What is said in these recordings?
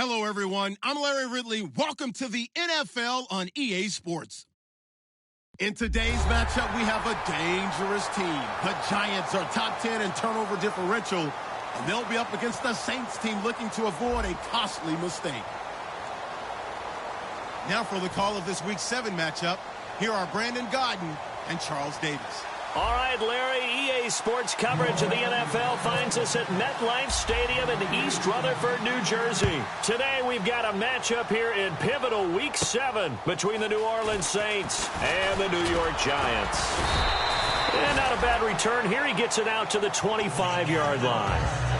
Hello, everyone. I'm Larry Ridley. Welcome to the NFL on EA Sports. In today's matchup, we have a dangerous team. The Giants are top 10 in turnover differential, and they'll be up against the Saints team looking to avoid a costly mistake. Now for the call of this Week 7 matchup, here are Brandon Godden and Charles Davis. All right, Larry, EA Sports coverage of the NFL finds us at MetLife Stadium in East Rutherford, New Jersey. Today, we've got a matchup here in pivotal Week 7 between the New Orleans Saints and the New York Giants. And not a bad return here. He gets it out to the 25-yard line.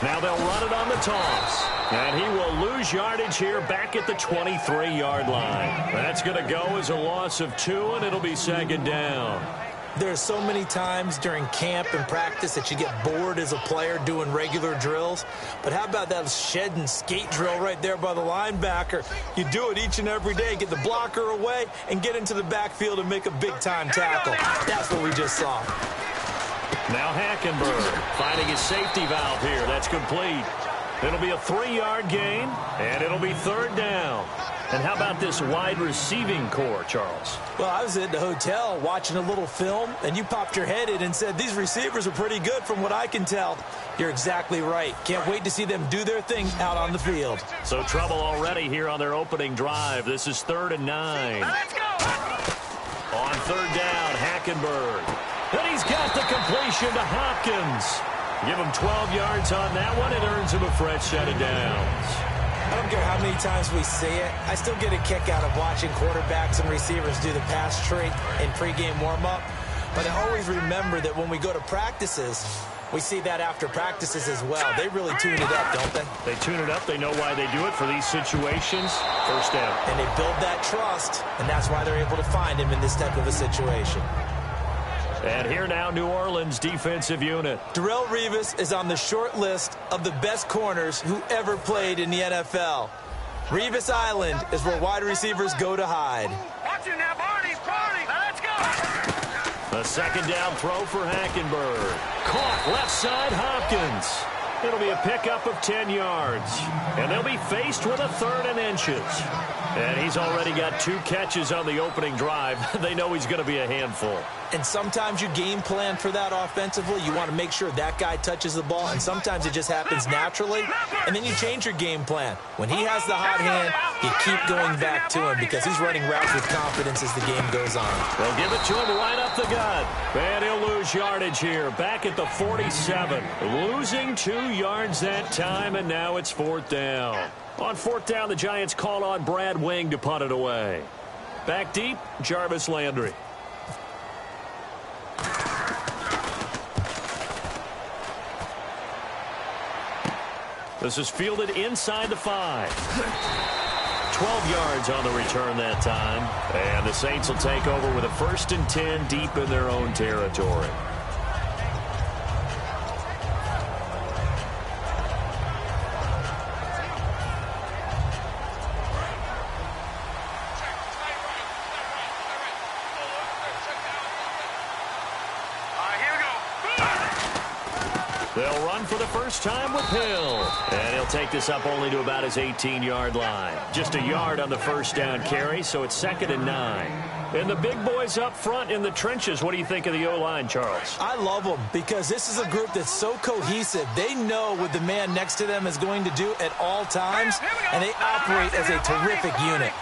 Now they'll run it on the toss. And he will lose yardage here back at the 23-yard line. That's going to go as a loss of 2, and it'll be second down. There's so many times during camp and practice that you get bored as a player doing regular drills. But how about that shed and skate drill right there by the linebacker? You do it each and every day. Get the blocker away and get into the backfield and make a big-time tackle. That's what we just saw. Now Hackenberg finding his safety valve here. That's complete. It'll be a 3-yard gain, and it'll be third down. And how about this wide receiving core, Charles? Well, I was at the hotel watching a little film, and you popped your head in and said, these receivers are pretty good from what I can tell. You're exactly right. Can't wait to see them do their thing out on the field. So trouble already here on their opening drive. This is 3rd and 9. Let's go! On third down, Hackenberg. And he's got the completion to Hopkins. Give him 12 yards on that one. It earns him a fresh set of downs. I don't care how many times we see it. I still get a kick out of watching quarterbacks and receivers do the pass tree in pregame warm-up. But I always remember that when we go to practices, we see that after practices as well. They really tune it up, don't they? They tune it up. They know why they do it for these situations. First down. And they build that trust, and that's why they're able to find him in this type of a situation. And here now, New Orleans defensive unit. Darrelle Revis is on the short list of the best corners who ever played in the NFL. Revis Island is where wide receivers go to hide. Watch it now, Barney's Barney. Let's go. A second down throw for Hackenberg. Caught left side, Hopkins. It'll be a pickup of 10 yards. And they'll be faced with a 3rd and inches. And he's already got 2 catches on the opening drive. They know he's going to be a handful. And sometimes you game plan for that offensively. You want to make sure that guy touches the ball, and sometimes it just happens naturally, and then you change your game plan. When he has the hot hand, you keep going back to him because he's running routes with confidence as the game goes on. They'll give it to him right up the gut. And he'll lose yardage here, back at the 47. Losing 2 yards that time, and now it's 4th down. On 4th down, the Giants call on Brad Wing to punt it away. Back deep, Jarvis Landry. This is fielded inside the 5. 12 yards on the return that time. And the Saints will take over with a 1st and 10 deep in their own territory. They'll run for the first time with Hill. And he'll take this up only to about his 18-yard line. Just a yard on the first down carry, so it's 2nd and 9. And the big boys up front in the trenches. What do you think of the O-line, Charles? I love them because this is a group that's so cohesive. They know what the man next to them is going to do at all times, and they operate as a terrific unit.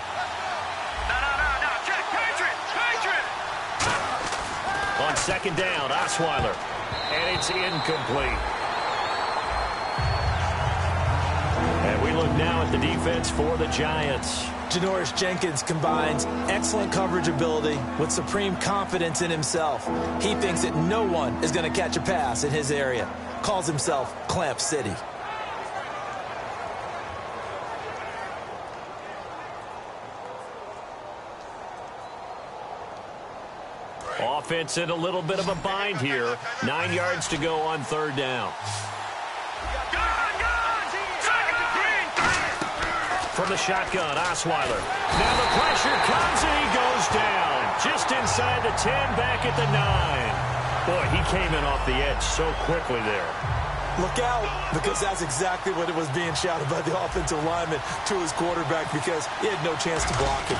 No. Check. Patriot. On 2nd down, Osweiler. And it's incomplete. And we look now at the defense for the Giants. Janoris Jenkins combines excellent coverage ability with supreme confidence in himself. He thinks that no one is going to catch a pass in his area. Calls himself Clamp City. offense in a little bit of a bind here. 9 yards to go on third down. From the shotgun, Osweiler. Now the pressure comes and he goes down. Just inside the 10, back at the 9. Boy, he came in off the edge so quickly there. Look out, because that's exactly what it was being shouted by the offensive lineman to his quarterback, because he had no chance to block him.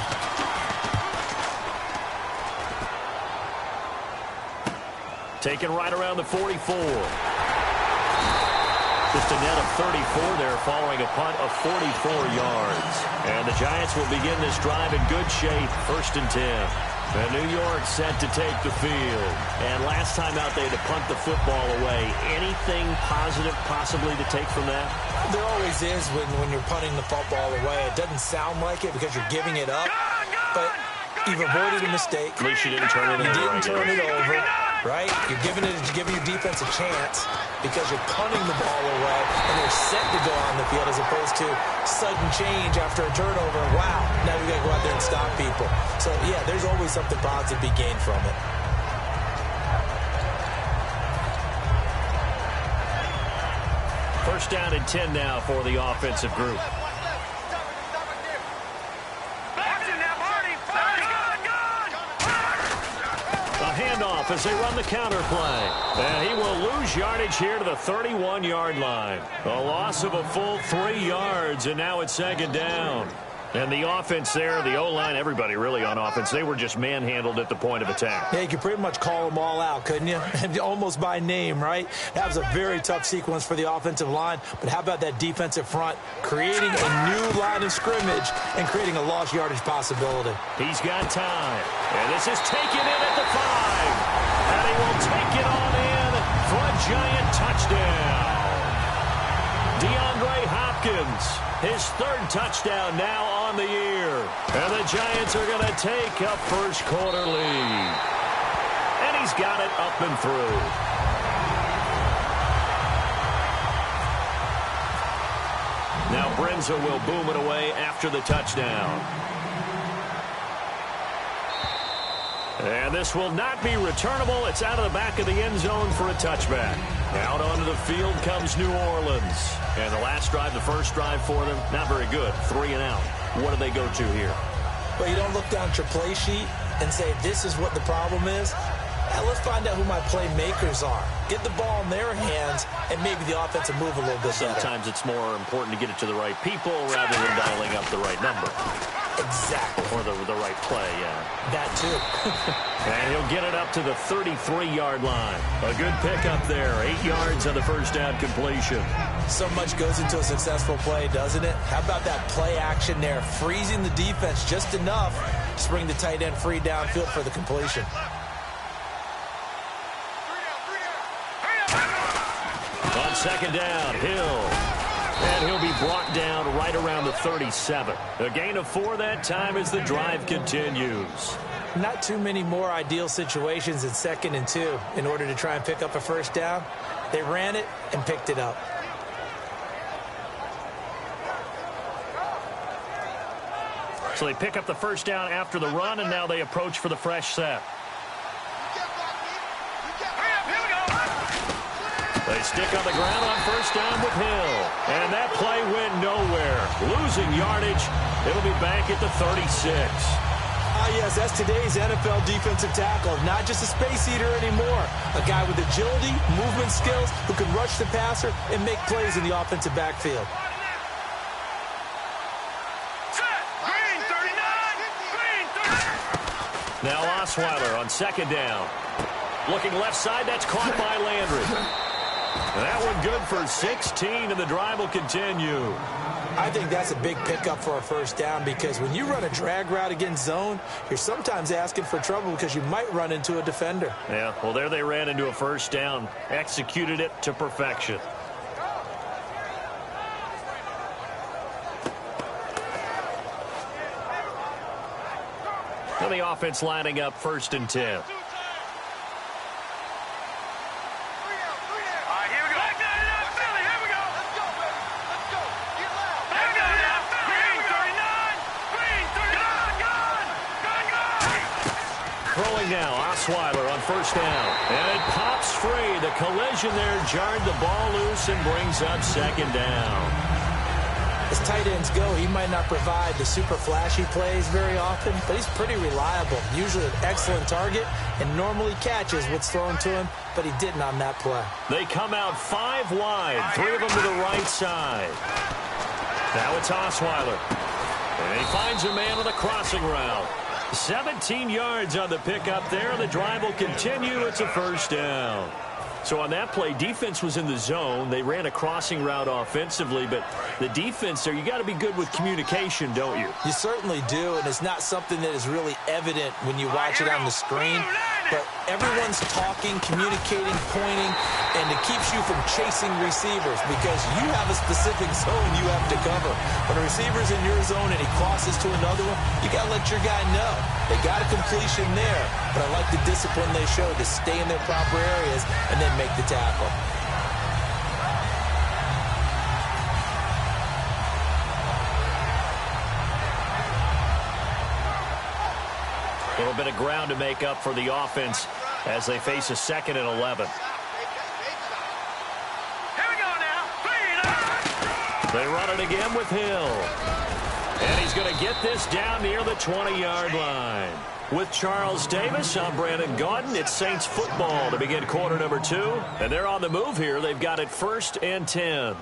Taken right around the 44. Just a net of 34 there following a punt of 44 yards. And the Giants will begin this drive in good shape, 1st and 10. And New York set to take the field. And last time out, they had to punt the football away. Anything positive possibly to take from that? There always is when you're punting the football away. It doesn't sound like it because you're giving it up, but you've avoided a mistake. At least you didn't turn it over. You didn't turn it over, right? You're giving your defense a chance because you're punting the ball away, and they're set to go on the field as opposed to sudden change after a turnover. Wow, now we got to go out there and stop people. So, yeah, there's always something positive to be gained from it. First down and 10 now for the offensive group. Handoff as they run the counter play. And he will lose yardage here to the 31-yard line. A loss of a full 3 yards, and now it's 2nd down. And the offense there, the O-line, everybody really on offense, they were just manhandled at the point of attack. Yeah, you could pretty much call them all out, couldn't you? Almost by name, right? That was a very tough sequence for the offensive line. But how about that defensive front creating a new line of scrimmage and creating a lost yardage possibility? He's got time. And this is taken in at the 5. And he will take it on in for a Giant touchdown. DeAndre Hopkins, his 3rd touchdown now on the year. And the Giants are going to take a first quarter lead. And he's got it up and through. Now Brenza will boom it away after the touchdown. And this will not be returnable. It's out of the back of the end zone for a touchback. Out onto the field comes New Orleans. And the last drive, the first drive for them, not very good. 3 and out. What do they go to here? Well, you don't look down at your play sheet and say, this is what the problem is. Now let's find out who my playmakers are. Get the ball in their hands, and maybe the offense will move a little bit better. Sometimes it's more important to get it to the right people rather than dialing up the right number. Exactly. Or the right play, yeah. That too. And he'll get it up to the 33-yard line. A good pickup there. 8 yards on the first down completion. So much goes into a successful play, doesn't it? How about that play action there? Freezing the defense just enough to bring the tight end free downfield for the completion. On 2nd down, Hill. And he'll be brought down right around the 37. A gain of 4 that time as the drive continues. Not too many more ideal situations in 2nd and 2 in order to try and pick up a first down. They ran it and picked it up. So they pick up the first down after the run, and now they approach for the fresh set. They stick on the ground on first down with Hill. And that play went nowhere. Losing yardage. It'll be back at the 36. Yes, that's today's NFL defensive tackle. Not just a space eater anymore. A guy with agility, movement skills, who can rush the passer and make plays in the offensive backfield. Now Osweiler on 2nd down. Looking left side, that's caught by Landry. That one good for 16, and the drive will continue. I think that's a big pickup for a first down, because when you run a drag route against zone, you're sometimes asking for trouble because you might run into a defender. Yeah, well, there they ran into a first down. Executed it to perfection. And the offense lining up 1st and 10. throwing now. Osweiler on first down. And it pops free. The collision there jarred the ball loose and brings up second down. As tight ends go, he might not provide the super flashy plays very often, but he's pretty reliable. Usually an excellent target and normally catches what's thrown to him, but he didn't on that play. They come out 5 wide, 3 of them to the right side. Now it's Osweiler. And he finds a man on a crossing route. 17 yards on the pickup there. The drive will continue. It's a first down. So on that play, defense was in the zone. They ran a crossing route offensively, but the defense there, you got to be good with communication, don't you? You certainly do, and it's not something that is really evident when you watch it on the screen. But everyone's talking, communicating, pointing, and it keeps you from chasing receivers because you have a specific zone you have to cover. When a receiver's in your zone and he crosses to another one, you got to let your guy know. They got a completion there, but I like the discipline they show to stay in their proper areas and then make the tackle. A little bit of ground to make up for the offense as they face a 2nd and 11. Here we go now. They run it again with Hill. And he's going to get this down near the 20-yard line. With Charles Davis, I'm Brandon Gaudin. It's Saints football to begin quarter number 2. And they're on the move here. They've got it 1st and 10.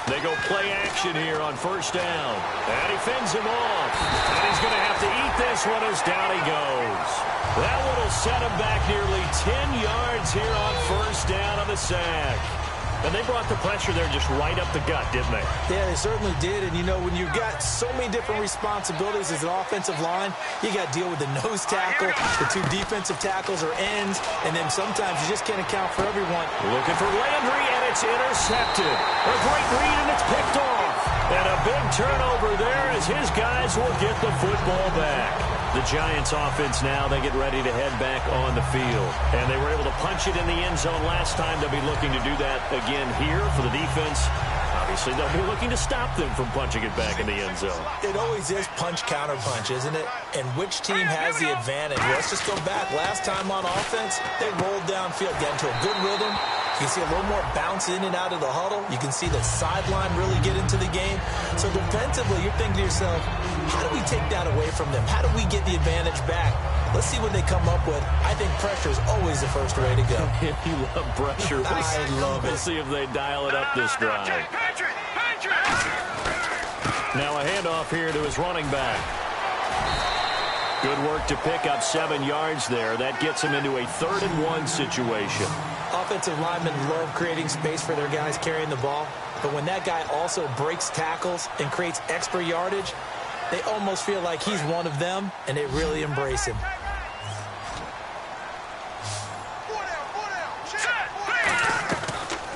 They go play action here on first down. And he fends him off. And he's going to have to eat this one as down he goes. That one will set him back nearly 10 yards here on first down on the sack. And they brought the pressure there just right up the gut, didn't they? Yeah, they certainly did. And, you know, when you've got so many different responsibilities as an offensive line, you got to deal with the nose tackle, the 2 defensive tackles or ends, and then sometimes you just can't account for everyone. Looking for Landry, and it's intercepted. A great read, and it's picked off. And a big turnover there as his guys will get the football back. The Giants offense now, they get ready to head back on the field. And they were able to punch it in the end zone last time. They'll be looking to do that again here for the defense. Obviously, they'll be looking to stop them from punching it back in the end zone. It always is punch-counter punch, isn't it? And which team has the advantage? Let's just go back. Last time on offense, they rolled downfield, got into a good rhythm. You can see a little more bounce in and out of the huddle. You can see the sideline really get into the game. So defensively, you're thinking to yourself, how do we take that away from them? How do we get the advantage back? Let's see what they come up with. I think pressure is always the first way to go. You love pressure. I love it. We'll see if they dial it up this drive. Now a handoff here to his running back. Good work to pick up 7 yards there. That gets him into a 3rd and 1 situation. Offensive linemen love creating space for their guys carrying the ball. But when that guy also breaks tackles and creates extra yardage, they almost feel like he's one of them, and they really embrace him.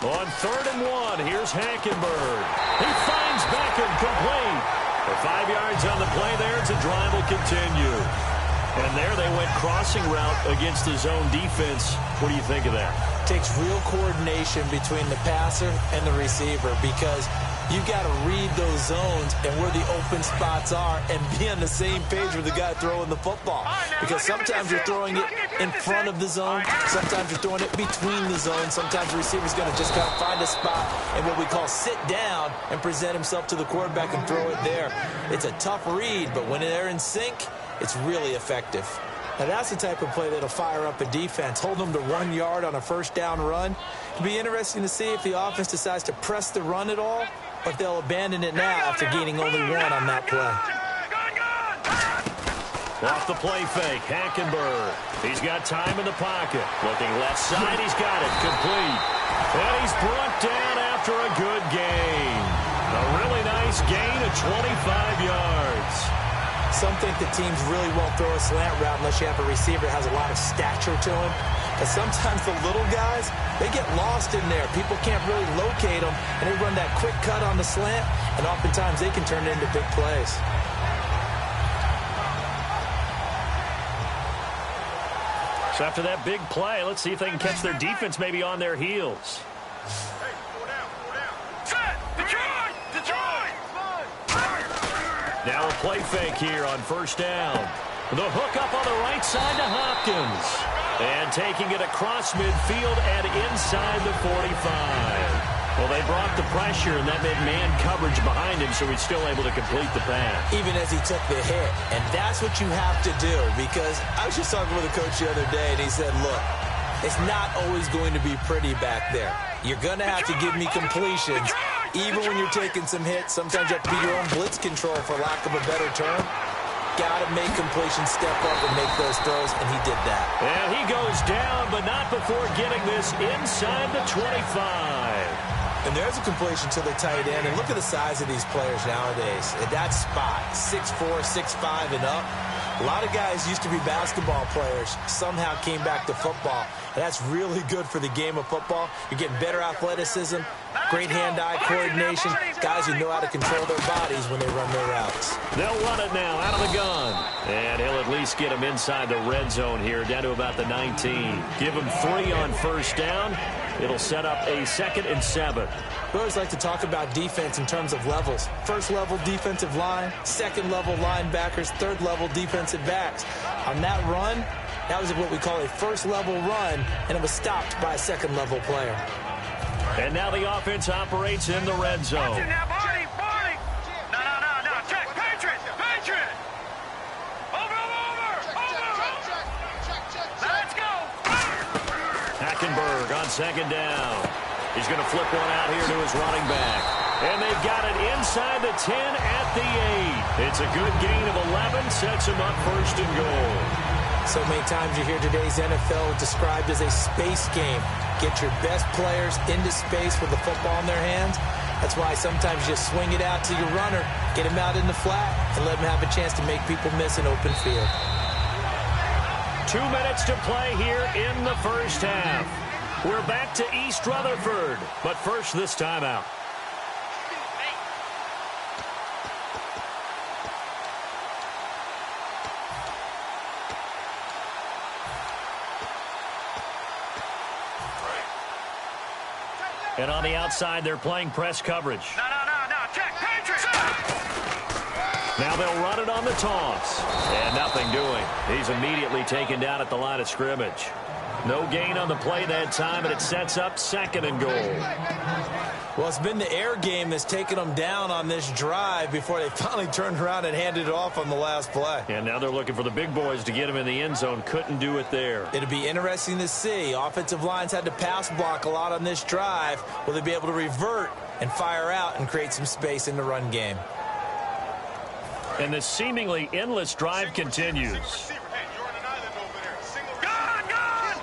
On 3rd and 1, here's Hackenberg. He finds Beckham complete. For 5 yards on the play there, the drive will continue. And there they went crossing route against the zone defense. What do you think of that? Takes real coordination between the passer and the receiver because you've got to read those zones and where the open spots are and be on the same page with the guy throwing the football. Because sometimes you're throwing it in front of the zone. Sometimes you're throwing it between the zones. Sometimes the receiver's going to just kind of find a spot and what we call sit down and present himself to the quarterback and throw it there. It's a tough read, but when they're in sync, it's really effective. Now that's the type of play that'll fire up a defense. Hold them to 1 yard on a first down run. It'll be interesting to see if the offense decides to press the run at all or if they'll abandon it now after gaining only 1 on that play. Off the play fake, Hackenberg. He's got time in the pocket. Looking left side, he's got it complete. And he's brought down after a good gain. A really nice gain of 25 yards. Some think the teams really won't throw a slant route unless you have a receiver that has a lot of stature to him. But sometimes the little guys, they get lost in there. People can't really locate them, and they run that quick cut on the slant, and oftentimes they can turn it into big plays. So after that big play, let's see if they can catch their defense maybe on their heels. Now a play fake here on first down. The hook up on the right side to Hopkins. And taking it across midfield and inside the 45. Well, they brought the pressure, and that made man coverage behind him, so he's still able to complete the pass. Even as he took the hit. And that's what you have to do, because I was just talking with a coach the other day, and he said, look, it's not always going to be pretty back there. You're going to have to give me completions. Even when you're taking some hits, sometimes you have to be your own blitz control, for lack of a better term. Got to make completions, step up, and make those throws, and he did that. And he goes down, but not before getting this inside the 25. And there's a completion to the tight end. And look at the size of these players nowadays. At that spot, 6'4", 6'5", and up. A lot of guys used to be basketball players, somehow came back to football. And that's really good for the game of football. You're getting better athleticism, great hand-eye coordination, guys who know how to control their bodies when they run their routes. They'll run it now out of the gun. And he'll at least get him inside the red zone here, down to about the 19. Give him 3 on first down. It'll set up a 2nd and 7. We always like to talk about defense in terms of levels. First level defensive line, second level linebackers, third level defensive backs. On that run, that was what we call a first level run, and it was stopped by a second level player. And now the offense operates in the red zone. Hackenberg on second down. He's going to flip one out here to his running back. And they've got it inside the 10 at the 8. It's a good gain of 11, sets him up first and goal. So many times you hear today's NFL described as a space game. Get your best players into space with the football in their hands. That's why sometimes you just swing it out to your runner, get him out in the flat, and let him have a chance to make people miss an open field. 2 minutes to play here in the first half. We're back to East Rutherford, but first this timeout. And on the outside, they're playing press coverage. No. Check, Patriots! Now they'll run it on the toss. And nothing doing. He's immediately taken down at the line of scrimmage. No gain on the play that time, and it sets up 2nd and goal. Well, it's been the air game that's taken them down on this drive before they finally turned around and handed it off on the last play. And now they're looking for the big boys to get him in the end zone. Couldn't do it there. It'll be interesting to see. Offensive lines had to pass block a lot on this drive. Will they be able to revert and fire out and create some space in the run game? And the seemingly endless drive continues.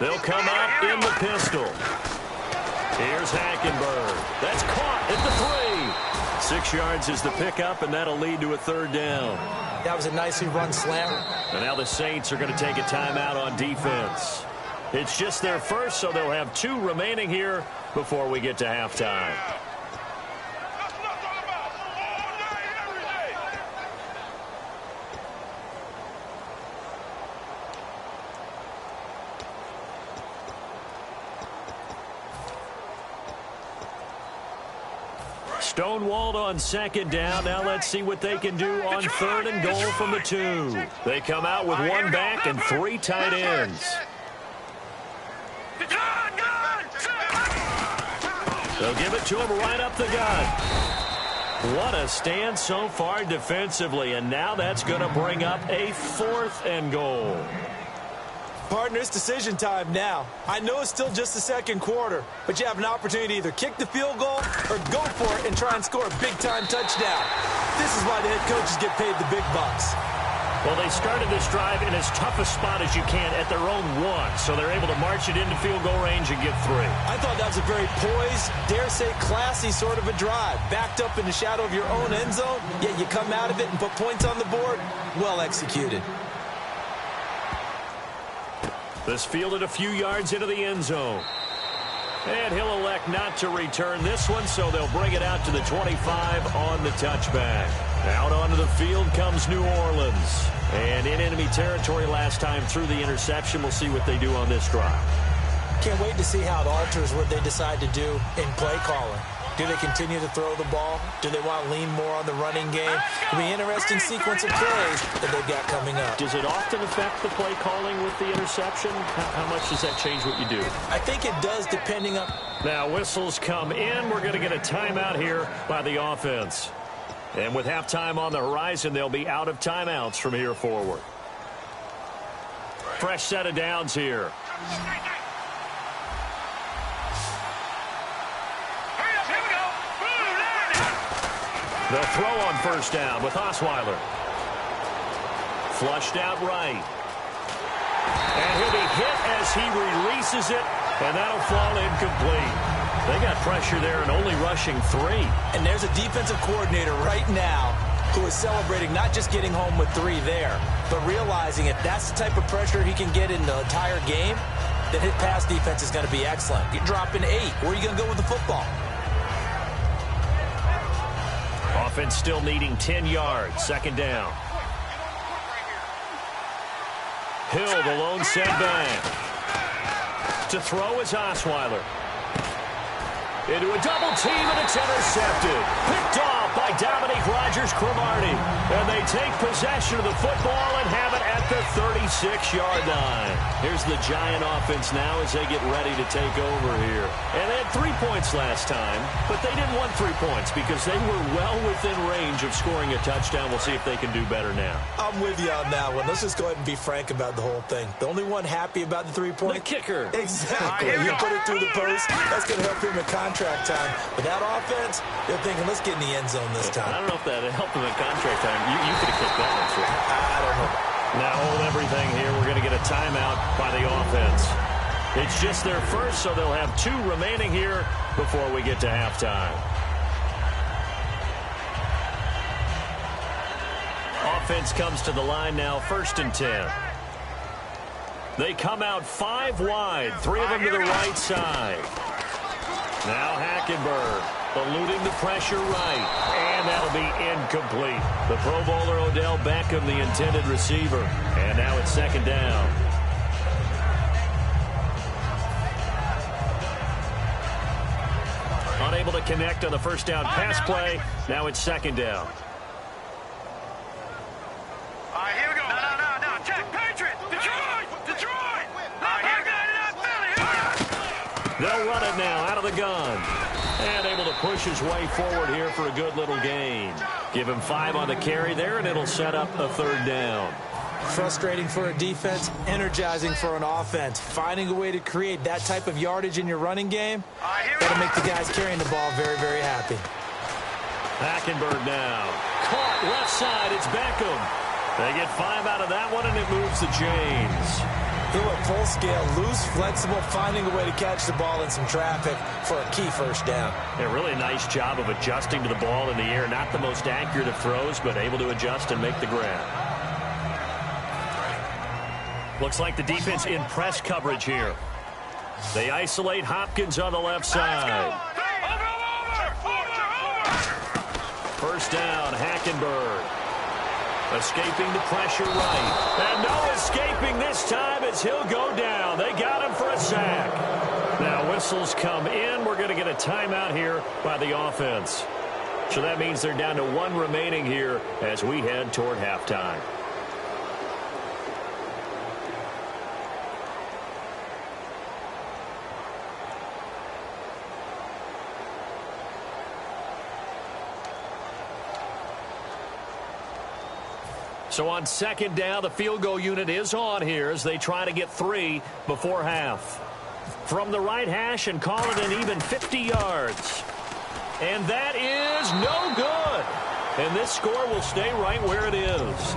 They'll come out in the pistol. Here's Hackenberg. That's caught at the 3. 6 yards is the pickup, and that'll lead to a 3rd down. That was a nicely run slam. And now the Saints are going to take a timeout on defense. It's just their first, so they'll have 2 remaining here before we get to halftime. Stonewalled on 2nd down. Now let's see what they can do on 3rd and goal from the 2. They come out with 1 back and 3 tight ends. They'll give it to him right up the gut. What a stand so far defensively, and now that's going to bring up a 4th and goal. Partner, it's decision time now. I know it's still just the second quarter, but you have an opportunity to either kick the field goal or go for it and try and score a big-time touchdown. This is why the head coaches get paid the big bucks. Well, they started this drive in as tough a spot as you can at their own 1, so they're able to march it into field goal range and get 3. I thought that was a very poised, dare say classy sort of a drive. Backed up in the shadow of your own end zone, yet you come out of it and put points on the board. Well executed. This fielded a few yards into the end zone. And he'll elect not to return this one, so they'll bring it out to the 25 on the touchback. Out onto the field comes New Orleans. And in enemy territory last time through the interception. We'll see what they do on this drive. Can't wait to see how it alters what they decide to do in play calling. Do they continue to throw the ball? Do they want to lean more on the running game? It'll be an interesting sequence of plays that they've got coming up. Does it often affect the play calling with the interception? How much does that change what you do? I think it does, depending on... Now whistles come in. We're going to get a timeout here by the offense. And with halftime on the horizon, they'll be out of timeouts from here forward. Fresh set of downs here. The throw on first down with Osweiler. Flushed out right. And he'll be hit as he releases it, and that'll fall incomplete. They got pressure there and only rushing 3. And there's a defensive coordinator right now who is celebrating not just getting home with 3 there, but realizing if that's the type of pressure he can get in the entire game, then his pass defense is going to be excellent. You're dropping 8. Where are you going to go with the football? Offense still needing 10 yards. Second down. Hill, the lone setback. To throw is Osweiler. Into a double team, and it's intercepted. Picked off by Dominique Rodgers-Cromartie. And they take possession of the football and have it at the 36-yard line. Here's the Giant offense now as they get ready to take over here. And they had 3 points last time, but they didn't want 3 points because they were well within range of scoring a touchdown. We'll see if they can do better now. I'm with you on that one. Let's just go ahead and be frank about the whole thing. The only one happy about the 3-point... The kicker. Exactly. You put it through the post. That's going to help him in contract time. But that offense, they're thinking, let's get in the end zone this time. I don't know if that helped him in contract time. You could have kicked that one, too. I don't know. Now hold everything here. We're going to get a timeout by the offense. It's just their first, so they'll have 2 remaining here before we get to halftime. Offense comes to the line now, 1st and 10. They come out 5 wide, 3 of them to the right side. Now Hackenberg eluding the pressure right, and that'll be incomplete. The Pro Bowler Odell Beckham, the intended receiver, and now it's 2nd down. Unable to connect on the first down pass play. Now it's 2nd down. All right, here we go. No. Check. Patriot. Detroit. They'll run it now out of the gun. And able to push his way forward here for a good little gain. Give him 5 on the carry there, and it'll set up a 3rd down. Frustrating for a defense, energizing for an offense. Finding a way to create that type of yardage in your running game, that'll make the guys carrying the ball very, very happy. Hackenberg now. Caught left side. It's Beckham. They get 5 out of that one, and it moves the chains. He went full scale, loose, flexible, finding a way to catch the ball in some traffic for a key 1st down. A really nice job of adjusting to the ball in the air. Not the most accurate of throws, but able to adjust and make the grab. Looks like the defense in press coverage here. They isolate Hopkins on the left side. First down, Hackenberg. Escaping the pressure right. And no escaping this time as he'll go down. They got him for a sack. Now whistles come in. We're going to get a timeout here by the offense. So that means they're down to 1 remaining here as we head toward halftime. So on 2nd down, the field goal unit is on here as they try to get 3 before half. From the right hash and call it an even 50 yards. And that is no good. And this score will stay right where it is.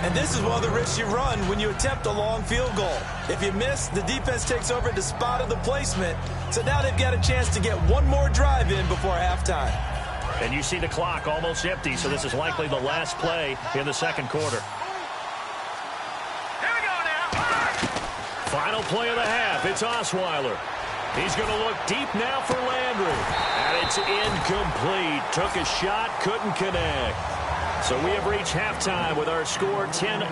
And this is one of the risks you run when you attempt a long field goal. If you miss, the defense takes over at the spot of the placement. So now they've got a chance to get 1 more drive in before halftime. And you see the clock almost empty, so this is likely the last play in the 2nd quarter. Here we go now. Final play of the half. It's Osweiler. He's going to look deep now for Landry. And it's incomplete. Took a shot, couldn't connect. So we have reached halftime with our score 10-0.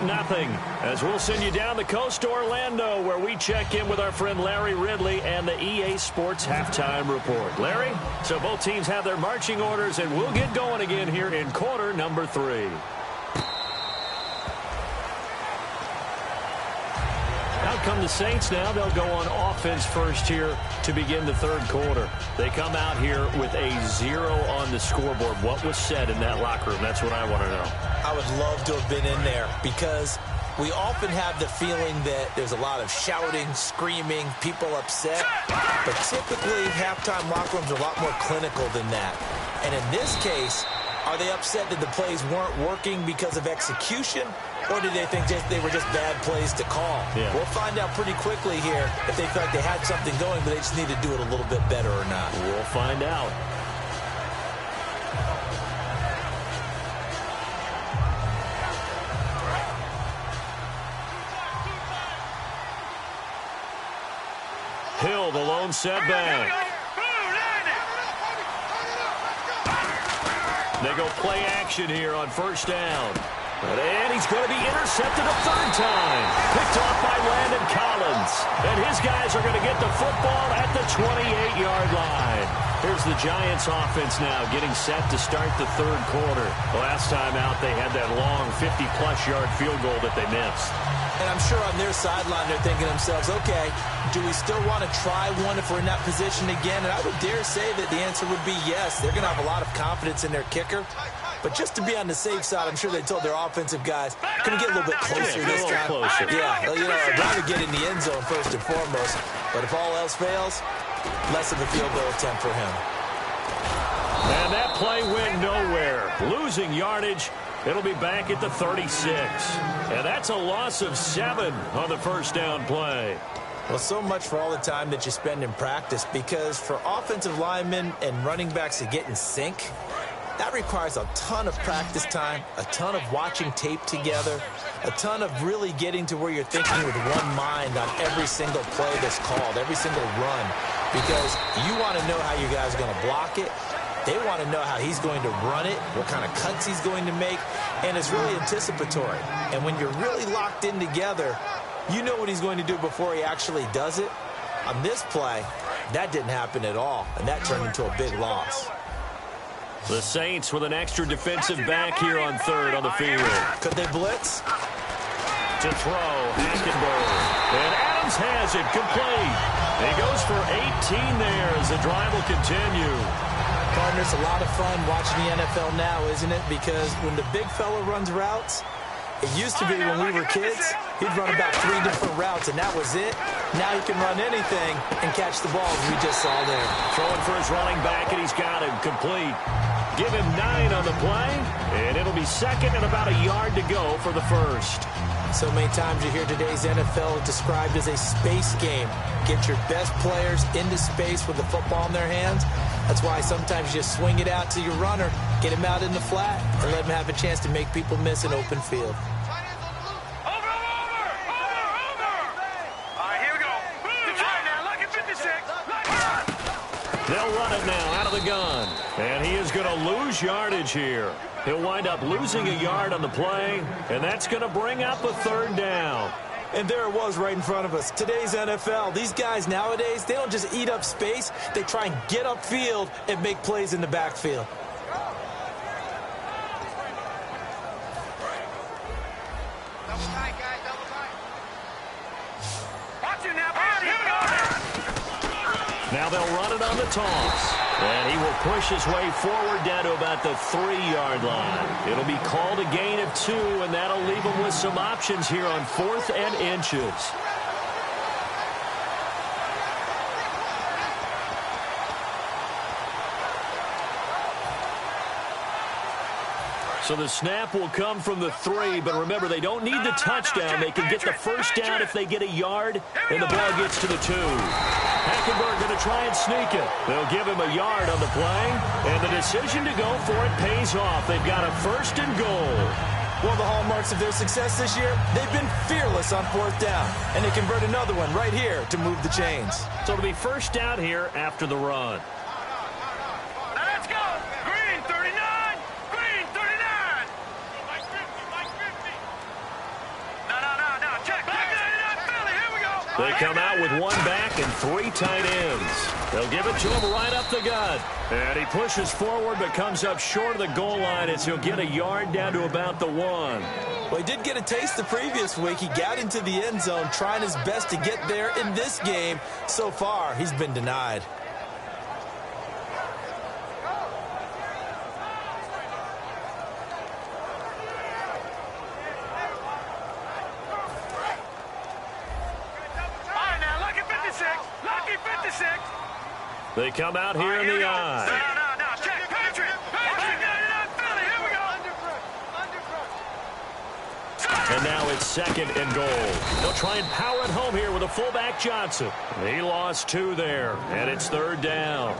As we'll send you down the coast to Orlando, where we check in with our friend Larry Ridley and the EA Sports Halftime Report. Larry, so both teams have their marching orders, and we'll get going again here in quarter number 3. Out come the Saints now. They'll go on offense first here to begin the third quarter. They come out here with a 0 on the scoreboard. What was said in that locker room? That's what I want to know. I would love to have been in there because we often have the feeling that there's a lot of shouting, screaming, people upset. But typically, halftime locker rooms are a lot more clinical than that. And in this case, are they upset that the plays weren't working because of execution? Or do they think they were just bad plays to call? Yeah. We'll find out pretty quickly here if they feel like they had something going, but they just need to do it a little bit better or not. We'll find out. Hill, the lone setback. They go play action here on first down. And he's going to be intercepted a third time. Picked off by Landon Collins. And his guys are going to get the football at the 28-yard line. Here's the Giants offense now getting set to start the third quarter. Last time out, they had that long 50-plus yard field goal that they missed. And I'm sure on their sideline, they're thinking to themselves, okay, do we still want to try one if we're in that position again? And I would dare say that the answer would be yes. They're going to have a lot of confidence in their kicker. But just to be on the safe side, I'm sure they told their offensive guys, can we get a little bit closer this time? Closer. Yeah, I'd rather get in the end zone first and foremost. But if all else fails, less of a field goal attempt for him. And that play went nowhere. Losing yardage. It'll be back at the 36. And that's a loss of 7 on the first down play. Well, so much for all the time that you spend in practice, because for offensive linemen and running backs to get in sync, that requires a ton of practice time, a ton of watching tape together, a ton of really getting to where you're thinking with one mind on every single play that's called, every single run, because you want to know how you guys are going to block it. They want to know how he's going to run it, what kind of cuts he's going to make, and it's really anticipatory. And when you're really locked in together, you know what he's going to do before he actually does it. On this play, that didn't happen at all, and that turned into a big loss. The Saints with an extra defensive back here on third on the field. Could they blitz? To throw, Hackenberg. And Adams has it, complete. He goes for 18 there as the drive will continue. Partner, it's a lot of fun watching the NFL now, isn't it? Because when the big fella runs routes, it used to be when we were kids, he'd run about 3 different routes, and that was it. Now he can run anything and catch the ball, as we just saw there. Throwing for his running back, and he's got him complete. Give him 9 on the play, and it'll be second and about a yard to go for the first. So many times you hear today's NFL described as a space game. Get your best players into space with the football in their hands. That's why sometimes you just swing it out to your runner, get him out in the flat, and let him have a chance to make people miss an open field. They'll run it now out of the gun. And he is going to lose yardage here. He'll wind up losing a yard on the play, and that's going to bring up a third down. And there it was right in front of us. Today's NFL, these guys nowadays, they don't just eat up space. They try and get upfield and make plays in the backfield. Now they'll run it on the toss. And he will push his way forward down to about the 3-yard line. It'll be called a gain of 2, and that'll leave him with some options here on 4th and inches. So the snap will come from the 3, but remember, they don't need the touchdown. They can get the first down if they get a yard, and the ball gets to the 2. Hackenberg going to try and sneak it. They'll give him a yard on the play, and the decision to go for it pays off. They've got a 1st and goal. One of the hallmarks of their success this year, they've been fearless on fourth down, and they convert another one right here to move the chains. So it'll be first down here after the run. Let's go. Green 39. Green 39. No. Check. Back 99 Philly. Here we go. They come out with one back and three tight ends. They'll give it to him right up the gut. And he pushes forward but comes up short of the goal line as he'll get a yard down to about the 1. Well, he did get a taste the previous week. He got into the end zone trying his best to get there in this game. So far, he's been denied. Lucky 56. They come out here in the eye. No. Check. Patriot. 99 Philly. Here we go. And now it's second and goal. They'll try and power it home here with a fullback Johnson. He lost 2 there, and it's third down.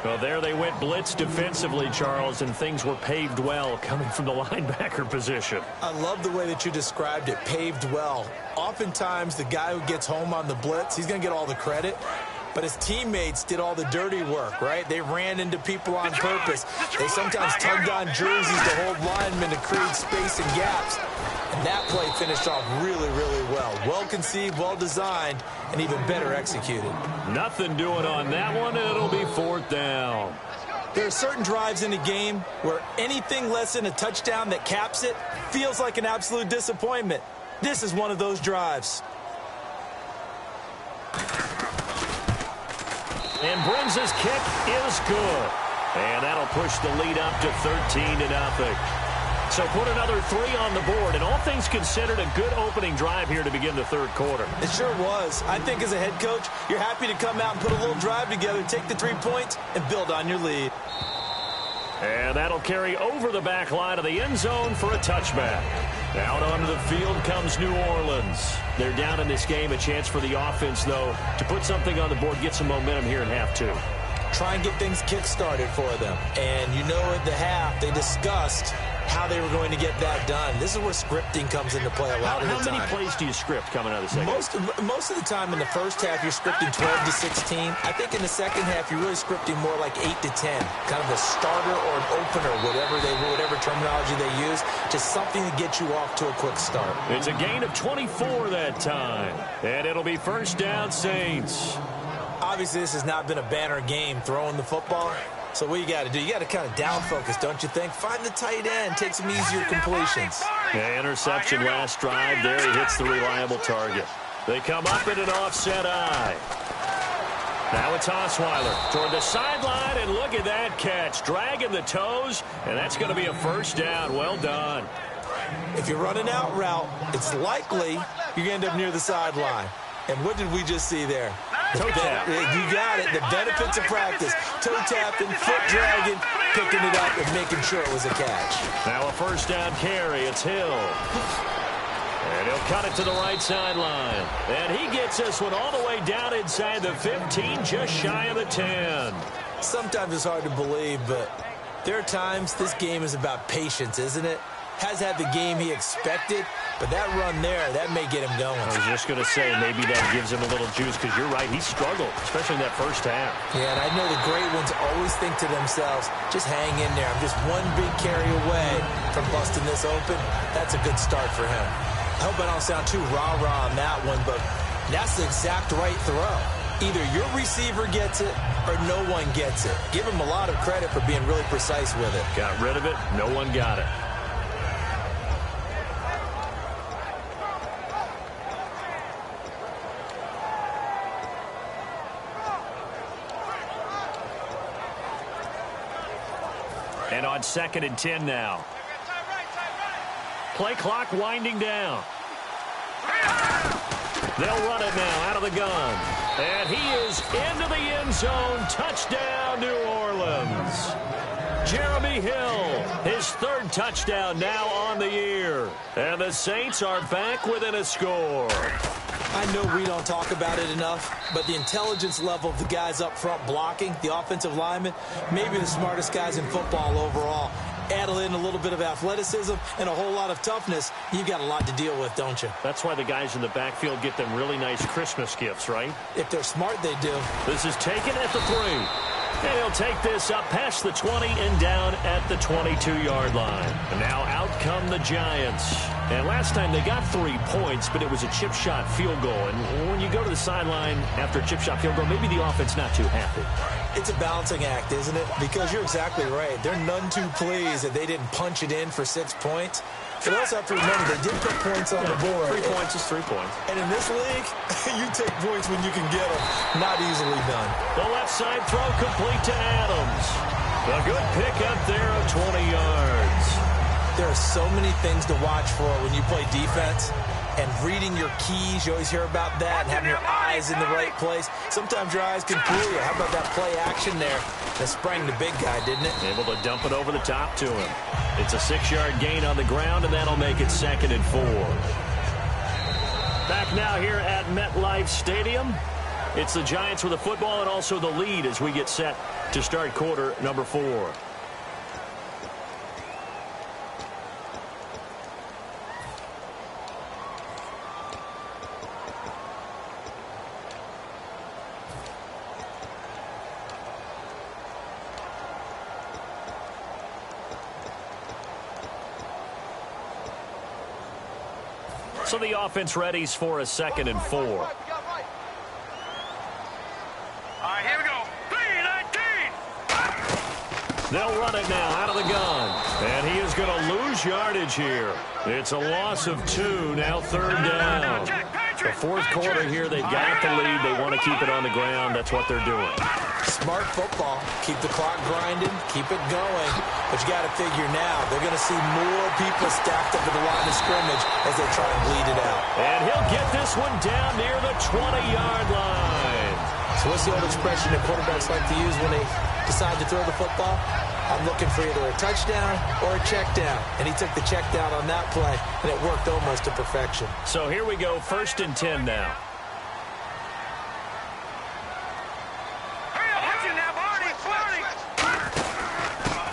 Well, there they went blitz defensively, Charles, and things were paved well coming from the linebacker position. I love the way that you described it, paved well. Oftentimes, the guy who gets home on the blitz, he's going to get all the credit. But his teammates did all the dirty work, right? They ran into people on purpose. They sometimes tugged on jerseys to hold linemen to create space and gaps. And that play finished off really, really well. Well conceived, well designed, and even better executed. Nothing doing on that one, and it'll be fourth down. There are certain drives in a game where anything less than a touchdown that caps it feels like an absolute disappointment. This is one of those drives. And Brins' kick is good. And that'll push the lead up to 13-0. So put another 3 on the board, and all things considered, a good opening drive here to begin the third quarter. It sure was. I think as a head coach, you're happy to come out and put a little drive together, take the 3 points, and build on your lead. And that'll carry over the back line of the end zone for a touchback. Out onto the field comes New Orleans. They're down in this game. A chance for the offense, though, to put something on the board, get some momentum here in half 2. Try and get things kick-started for them. And you know at the half, they discussed how they were going to get that done. This is where scripting comes into play a lot of the time. How many plays do you script coming out of the second? Most of the time in the first half, you're scripting 12 to 16. I think in the second half, you're really scripting more like 8 to 10. Kind of a starter or an opener, whatever terminology they use. Just something to get you off to a quick start. It's a gain of 24 that time. And it'll be first down, Saints. Obviously, this has not been a banner game throwing the football. So what you got to do, you got to kind of down focus, don't you think? Find the tight end, take some easier completions. Yeah, interception last drive there. He hits the reliable target. They come up in an offset eye. Now it's Osweiler toward the sideline, and look at that catch. Dragging the toes, and that's going to be a first down. Well done. If you're running out route, it's likely you're going to end up near the sideline. And what did we just see there? Toe tap. You got it. The benefits of practice. Toe tapping, foot dragging, picking it up, and making sure it was a catch. Now a first down carry. It's Hill. And he'll cut it to the right sideline. And he gets this one all the way down inside the 15, just shy of the 10. Sometimes it's hard to believe, but there are times this game is about patience, isn't it? Has had the game he expected, but that run there, that may get him going. I was just going to say, maybe that gives him a little juice, because you're right, he struggled, especially in that first half. Yeah, and I know the great ones always think to themselves, just hang in there. I'm just one big carry away from busting this open. That's a good start for him. I hope I don't sound too rah-rah on that one, but that's the exact right throw. Either your receiver gets it or no one gets it. Give him a lot of credit for being really precise with it. Got rid of it. No one got it. And on 2nd and 10 now. Play clock winding down. They'll run it now out of the gun. And he is into the end zone. Touchdown, New Orleans. Jeremy Hill, his 3rd touchdown now on the year. And the Saints are back within a score. I know we don't talk about it enough, but the intelligence level of the guys up front blocking, the offensive linemen, maybe the smartest guys in football overall. add in a little bit of athleticism and a whole lot of toughness, you've got a lot to deal with, don't you? That's why the guys in the backfield get them really nice Christmas gifts, right? If they're smart, they do. This is taken at the 3. And he'll take this up past the 20 and down at the 22-yard line. And now out come the Giants. And last time they got 3 points, but it was a chip shot field goal. And when you go to the sideline after a chip shot field goal, maybe the offense not too happy. It's a balancing act, isn't it? Because you're exactly right. They're none too pleased that they didn't punch it in for 6 points. But also have to remember, they did put points on the board. 3 points is 3 points. And in this league, you take points when you can get them. Not easily done. The left side throw complete to Adams. A good pickup there of 20 yards. There are so many things to watch for when you play defense. And reading your keys, you always hear about that, and having your eyes in the right place. Sometimes your eyes can fool you. How about that play action there? That sprang the big guy, didn't it? Able to dump it over the top to him. It's a 6-yard gain on the ground, and that'll make it 2nd and 4. Back now here at MetLife Stadium. It's the Giants with the football and also the lead as we get set to start quarter number 4. So the offense readies for a 2nd and 4. All right, here we go. 3-19. They'll run it now out of the gun. And he is going to lose yardage here. It's a loss of 2, now 3rd down. The 4th quarter here, they've got the lead. They want to keep it on the ground. That's what they're doing. Smart football. Keep the clock grinding. Keep it going. But you got to figure now, they're going to see more people stacked up at the line of scrimmage as they try and bleed it out. And he'll get this one down near the 20-yard line. So what's the old expression that quarterbacks like to use when they decide to throw the football? I'm looking for either a touchdown or a check down. And he took the check down on that play, and it worked almost to perfection. So here we go, 1st and 10 now.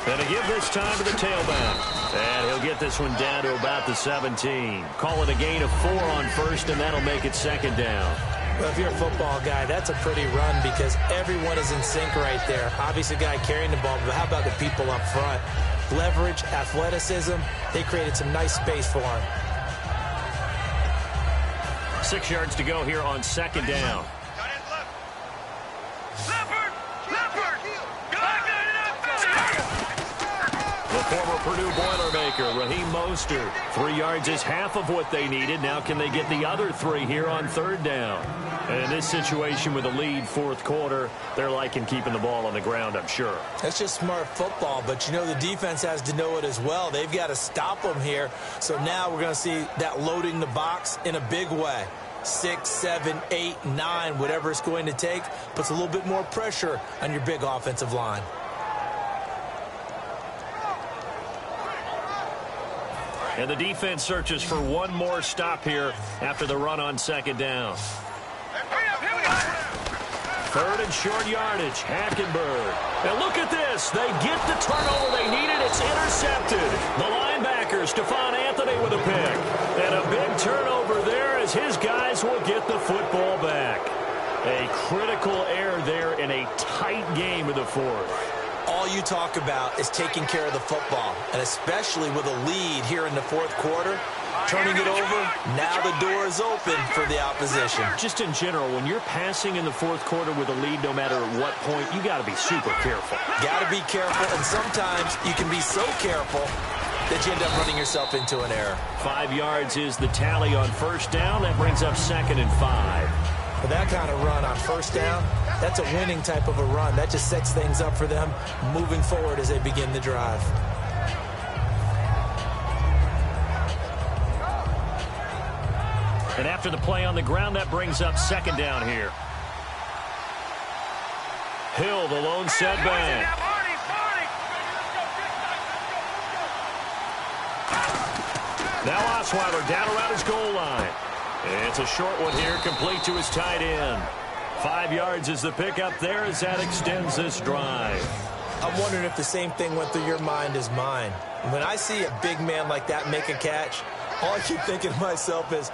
And to give this time to the tailback. And he'll get this one down to about the 17. Call it a gain of 4 on 1st, and that'll make it 2nd down. Well, if you're a football guy, that's a pretty run because everyone is in sync right there. Obviously, the guy carrying the ball, but how about the people up front? Leverage, athleticism, they created some nice space for him. 6 yards to go here on 2nd down. The former Purdue Boilermaker, Raheem Mostert. 3 yards is half of what they needed. Now can they get the other 3 here on 3rd down? And in this situation with a lead 4th quarter, they're liking keeping the ball on the ground, I'm sure. That's just smart football, but you know the defense has to know it as well. They've got to stop them here. So now we're going to see that loading the box in a big way. 6, 7, 8, 9, whatever it's going to take, puts a little bit more pressure on your big offensive line. And the defense searches for one more stop here after the run on 2nd down. 3rd and short yardage, Hackenberg. And look at this. They get the turnover they needed. It's intercepted. The linebacker, Stephon Anthony, with a pick. And a big turnover there as his guys will get the football back. A critical error there in a tight game in the 4th. All you talk about is taking care of the football, and especially with a lead here in the 4th quarter. Turning it over, now the door is open for the opposition. Just in general, when you're passing in the 4th quarter with a lead, no matter what point, you got to be super careful. Got to be careful, and sometimes you can be so careful that you end up running yourself into an error. 5 yards is the tally on 1st down. That brings up 2nd and 5. For that kind of run on 1st down, that's a winning type of a run. That just sets things up for them moving forward as they begin the drive. And after the play on the ground, that brings up 2nd down here. Hill, the lone setback. Now Osweiler down around his goal line. It's a short one here, complete to his tight end. 5 yards is the pickup there as that extends this drive. I'm wondering if the same thing went through your mind as mine. When I see a big man like that make a catch, all I keep thinking to myself is,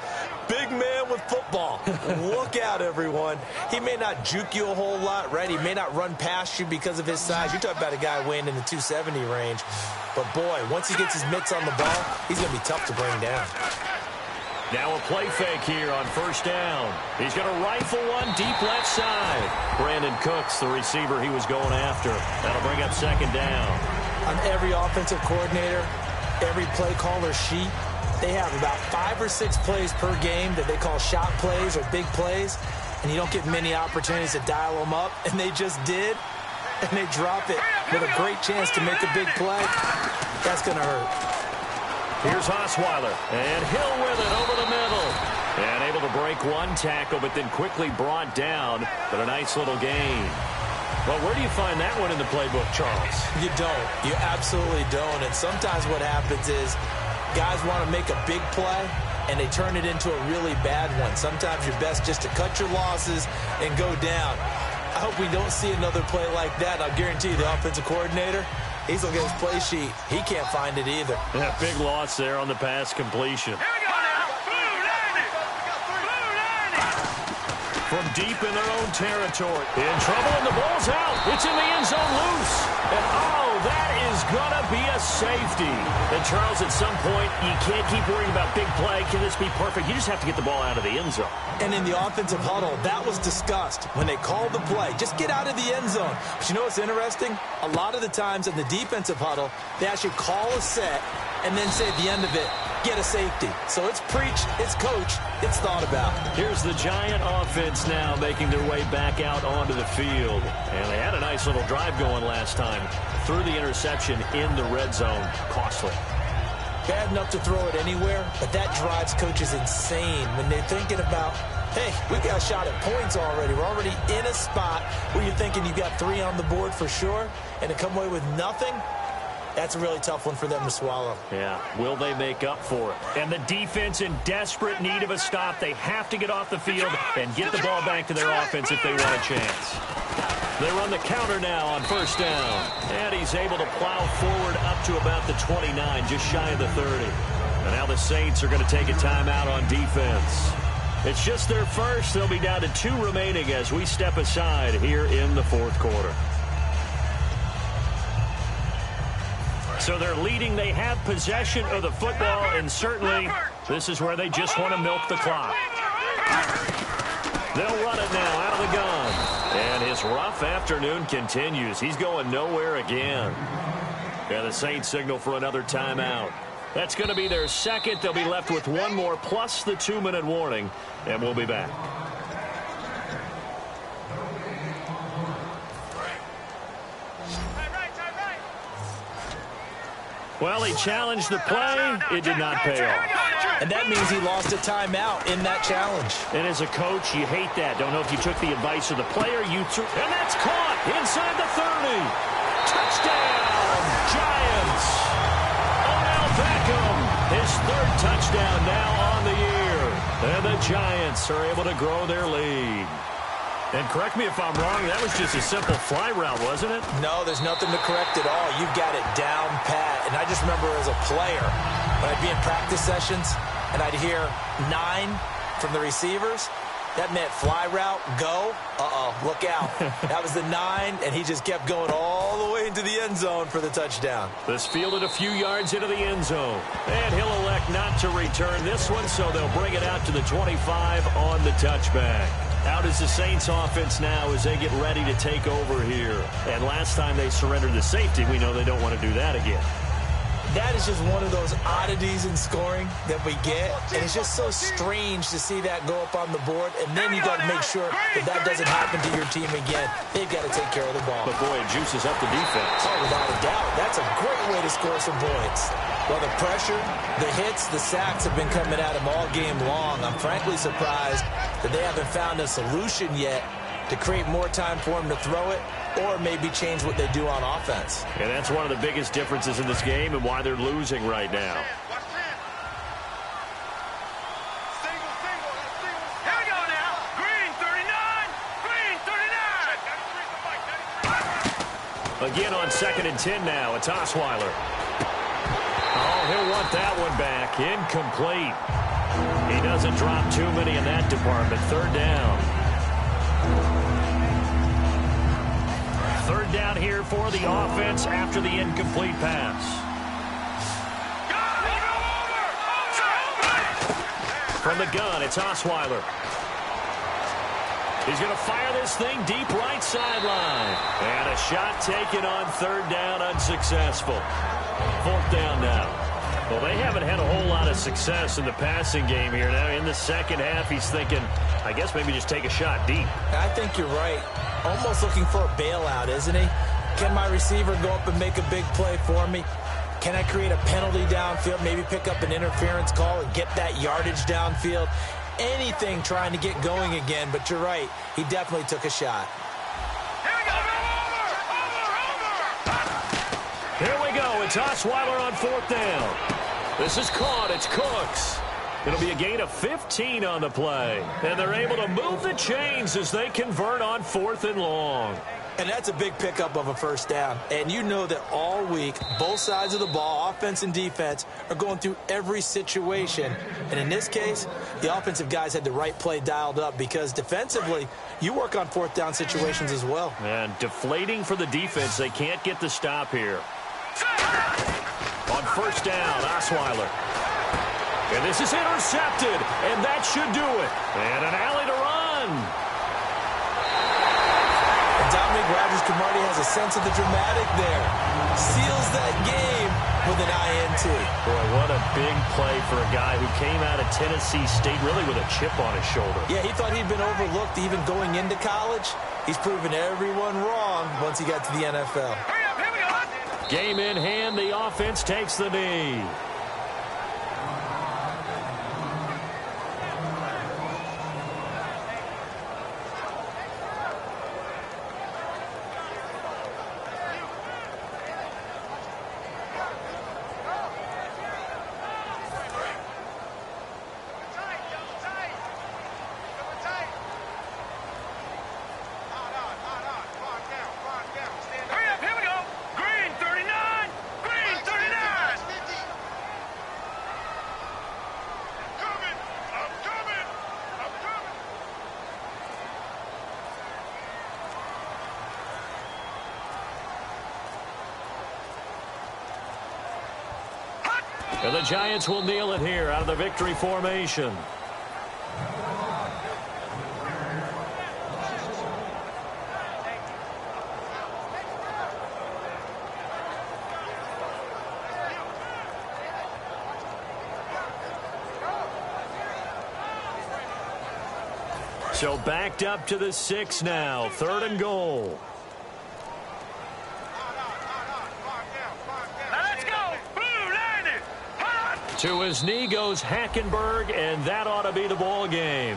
big man with football. Look out, everyone. He may not juke you a whole lot, right? He may not run past you because of his size. You're talking about a guy weighing in the 270 range. But, boy, once he gets his mitts on the ball, he's going to be tough to bring down. Now a play fake here on first down. He's going to rifle one deep left side. Brandon Cooks, the receiver he was going after. That'll bring up second down. On every offensive coordinator, every play caller sheet, they have about 5 or 6 plays per game that they call shot plays or big plays, and you don't get many opportunities to dial them up, and they just did, and they drop it with a great chance to make a big play. That's going to hurt. Here's Osweiler, and Hill with it over the middle. And able to break one tackle, but then quickly brought down, but a nice little gain. Well, where do you find that one in the playbook, Charles? You don't. You absolutely don't. And sometimes what happens is guys want to make a big play, and they turn it into a really bad one. Sometimes you're best just to cut your losses and go down. I hope we don't see another play like that. I'll guarantee you the offensive coordinator, he's looking at his play sheet. He can't find it either. Yeah, big loss there on the pass completion. Here we go now. Blue 90. From deep in their own territory. In trouble, and the ball's out. It's in the end zone loose. And, oh, that is going to be a safety. And, Charles, at some point, you can't keep worrying about big play. Can this be perfect? You just have to get the ball out of the end zone. And in the offensive huddle, that was discussed when they called the play. Just get out of the end zone. But you know what's interesting? A lot of the times in the defensive huddle, they actually call a set and then say at the end of it, get a safety. So it's preached, it's coached, it's thought about. Here's the Giant offense now making their way back out onto the field. And they had a nice little drive going last time. Threw the interception in the red zone. Costly. Bad enough to throw it anywhere, but that drives coaches insane when they're thinking about, hey, we got a shot at points already. We're already in a spot where you're thinking you've got 3 on the board for sure, and to come away with nothing, that's a really tough one for them to swallow. Yeah, will they make up for it? And the defense in desperate need of a stop. They have to get off the field and get the ball back to their offense if they want a chance. They run the counter now on first down. And he's able to plow forward up to about the 29, just shy of the 30. And now the Saints are going to take a timeout on defense. It's just their first. They'll be down to 2 remaining as we step aside here in the fourth quarter. So they're leading. They have possession of the football, and certainly this is where they just want to milk the clock. They'll run it now out of the gun. And his rough afternoon continues. He's going nowhere again. And the Saints signal for another timeout. That's going to be their second. They'll be left with 1 more plus the 2-minute warning, and we'll be back. Well, he challenged the play. It did not pay off. And that means he lost a timeout in that challenge. And as a coach, you hate that. Don't know if you took the advice of the player. And that's caught inside the 30. Touchdown, Giants. Odell Beckham, his 3rd touchdown now on the year. And the Giants are able to grow their lead. And correct me if I'm wrong, that was just a simple fly route, wasn't it? No, there's nothing to correct at all. You've got it down pat. And I just remember as a player, when I'd be in practice sessions and I'd hear 9 from the receivers, that meant fly route, go, look out. That was the 9, and he just kept going all the way into the end zone for the touchdown. This fielded a few yards into the end zone. And he'll elect not to return this one, so they'll bring it out to the 25 on the touchback. Out is the Saints offense now as they get ready to take over here. And last time they surrendered the safety, we know they don't want to do that again. That is just one of those oddities in scoring that we get. And it's just so strange to see that go up on the board. And then you got to make sure that that doesn't happen to your team again. They've got to take care of the ball. But, boy, it juices up the defense. Oh, without a doubt. That's a great way to score some points. Well, the pressure, the hits, the sacks have been coming at him all game long. I'm frankly surprised that they haven't found a solution yet to create more time for him to throw it or maybe change what they do on offense. And that's one of the biggest differences in this game and why they're losing right now. Here we go now. Green 39. Green 39. begin on 2nd and 10 now. It's Osweiler. Oh, he'll want that one back. Incomplete. He doesn't drop too many in that department. 3rd down. 3rd down here for the offense after the incomplete pass. From the gun, it's Osweiler. He's going to fire this thing deep right sideline. And a shot taken on 3rd down, unsuccessful. 4th down now. Well, they haven't had a whole lot of success in the passing game here. Now, in the second half, he's thinking, I guess maybe just take a shot deep. I think you're right. Almost looking for a bailout, isn't he? Can my receiver go up and make a big play for me? Can I create a penalty downfield, maybe pick up an interference call and get that yardage downfield? Anything trying to get going again, but you're right. He definitely took a shot. Here we go. It's Osweiler on 4th down. This is caught. It's Cooks. It'll be a gain of 15 on the play. And they're able to move the chains as they convert on 4th and long. And that's a big pickup of a 1st down. And you know that all week, both sides of the ball, offense and defense, are going through every situation. And in this case, the offensive guys had the right play dialed up because defensively, you work on 4th down situations as well. And deflating for the defense. They can't get the stop here. On 1st down, Osweiler. And this is intercepted, and that should do it. And an alley to run. And Dominic Rodgers-Cromartie has a sense of the dramatic there. Seals that game with an INT. Boy, what a big play for a guy who came out of Tennessee State really with a chip on his shoulder. Yeah, he thought he'd been overlooked even going into college. He's proven everyone wrong once he got to the NFL. Game in hand, the offense takes the knee. And the Giants will kneel it here out of the victory formation. So backed up to the 6 now. 3rd and goal. To his knee goes Hackenberg, and that ought to be the ball game.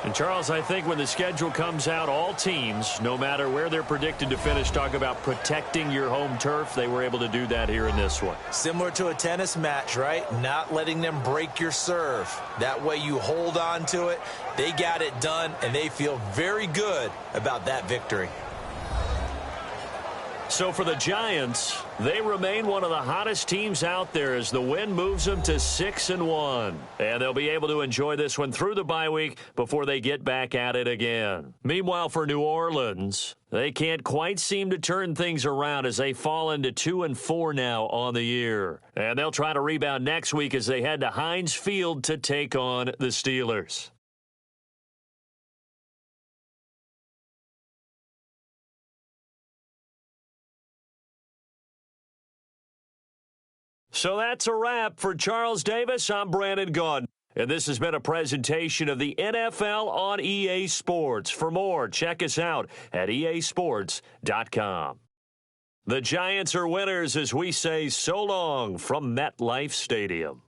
And, Charles, I think when the schedule comes out, all teams, no matter where they're predicted to finish, talk about protecting your home turf. They were able to do that here in this one. Similar to a tennis match, right? Not letting them break your serve. That way you hold on to it. They got it done, and they feel very good about that victory. So for the Giants, they remain one of the hottest teams out there as the win moves them to 6-1. And they'll be able to enjoy this one through the bye week before they get back at it again. Meanwhile, for New Orleans, they can't quite seem to turn things around as they fall into 2-4 now on the year. And they'll try to rebound next week as they head to Heinz Field to take on the Steelers. So that's a wrap. For Charles Davis, I'm Brandon Gaudin. And this has been a presentation of the NFL on EA Sports. For more, check us out at easports.com. The Giants are winners as we say so long from MetLife Stadium.